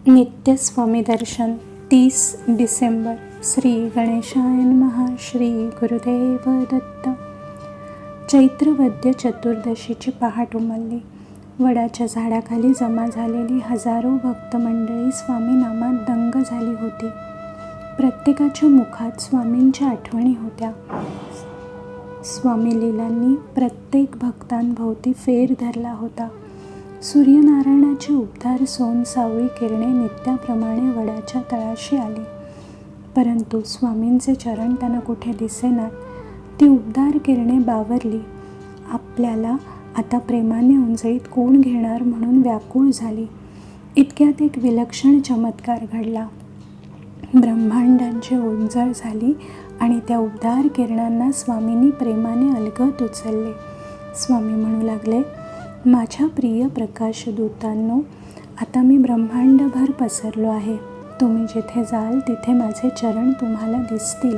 नित्य स्वामी दर्शन 30 डिसेंबर. श्री गणेशाय नमः. श्री गुरुदेव दत्त. चैत्र वद्य चतुर्दशीची पहाट उमलली. वडाच्या झाडाखाली जमा झालेली हजारो भक्त मंडळी स्वामी नामात दंग झाली होती. प्रत्येकाच्या मुखात स्वामींच्या आठवणी होत्या. स्वामी लीलांनी प्रत्येक भक्तांभोवती फेर धरला होता. सूर्यनारायणाची उबदार सोन सावळी किरणे नित्याप्रमाणे वडाच्या तळाशी आली, परंतु स्वामींचे चरण त्यांना कुठे दिसेनात. ती उबदार किरणे बावरली. आपल्याला आता प्रेमाने उंजळीत कोण घेणार म्हणून व्याकुळ झाली. इतक्यात एक विलक्षण चमत्कार घडला. ब्रह्मांडांची ओंजळ झाली आणि त्या उबदार किरणांना स्वामींनी प्रेमाने अलगद उचलले. स्वामी म्हणू लागले, माझ्या प्रिय प्रकाशदूतांनो, आता मी ब्रह्मांडभर पसरलो आहे. तुम्ही जिथे जाल तिथे माझे चरण तुम्हाला दिसतील.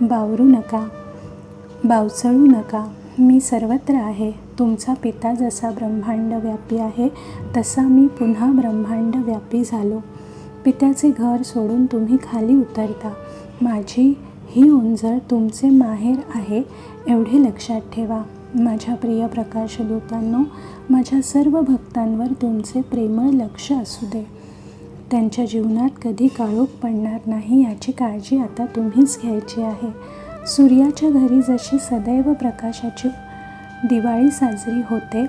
बावरू नका, बावचळू नका. मी सर्वत्र आहे. तुमचा पिता जसा ब्रह्मांड व्यापी आहे तसा मी पुन्हा ब्रह्मांड व्यापी झालो. पित्याचे घर सोडून तुम्ही खाली उतरता. माझी ही ओंजळ तुमचे माहेर आहे एवढे लक्षात ठेवा. माझ्या प्रिय प्रकाशदूतांनो, माझ्या सर्व भक्तांवर तुमचे प्रेमळ लक्ष असू दे. त्यांच्या जीवनात कधी काळोख पडणार नाही याची काळजी आता तुम्हीच घ्यायची आहे. सूर्याच्या घरी जशी सदैव प्रकाशाची दिवाळी साजरी होते,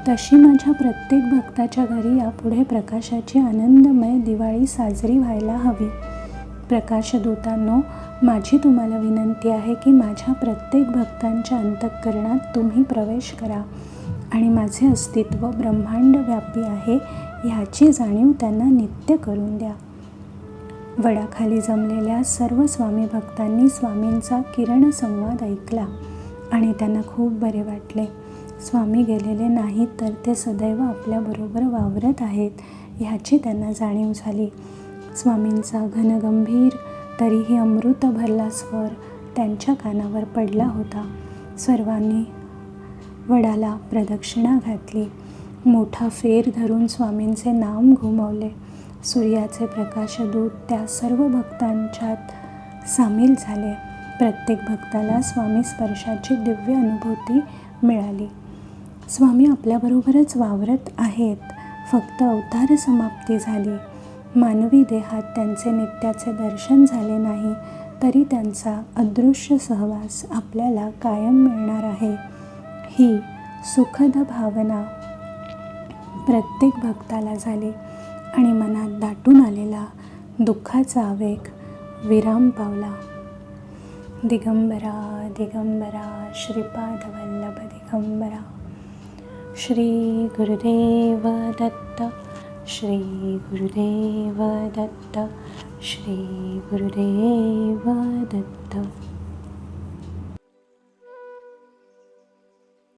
तशी माझ्या प्रत्येक भक्ताच्या घरी यापुढे प्रकाशाची आनंदमय दिवाळी साजरी व्हायला हवी. प्रकाशदूतांनो, माझी तुम्हाला विनंती आहे की माझ्या प्रत्येक भक्तांच्या अंतःकरणात तुम्ही प्रवेश करा आणि माझे अस्तित्व ब्रह्मांडव्यापी आहे ह्याची जाणीव त्यांना नित्य करून द्या. वडाखाली जमलेल्या सर्व स्वामी भक्तांनी स्वामींचा किरण संवाद ऐकला आणि त्यांना खूप बरे वाटले. स्वामी गेलेले नाहीत तर ते सदैव आपल्याबरोबर वावरत आहेत ह्याची त्यांना जाणीव झाली. स्वामींचा घनगंभीर तरीही अमृत भरला स्वर त्यांच्या कानावर पडला होता. सर्वांनी वडाला प्रदक्षिणा घातली. मोठा फेर धरून स्वामींचे नाम घुमवले. सूर्याचे प्रकाशदूत त्या सर्व भक्तांच्यात सामील झाले. प्रत्येक भक्ताला स्वामी स्पर्शाची दिव्य अनुभूती मिळाली. स्वामी आपल्याबरोबरच वावरत आहेत. फक्त अवतार समाप्ती झाली. मानवी देहात त्यांचे नित्याचे दर्शन झाले नाही तरी त्यांचा अदृश्य सहवास आपल्याला कायम मिळणार आहे. ही सुखद भावना प्रत्येक भक्ताला झाली आणि मनात दाटून आलेला दुःखाचा आवेग विराम पावला. दिगंबरा दिगंबरा श्रीपादवल्लभ दिगंबरा. श्री गुरुदेव दत्त. श्री गुरुदेव दत्त. श्री गुरुदेव दत्त.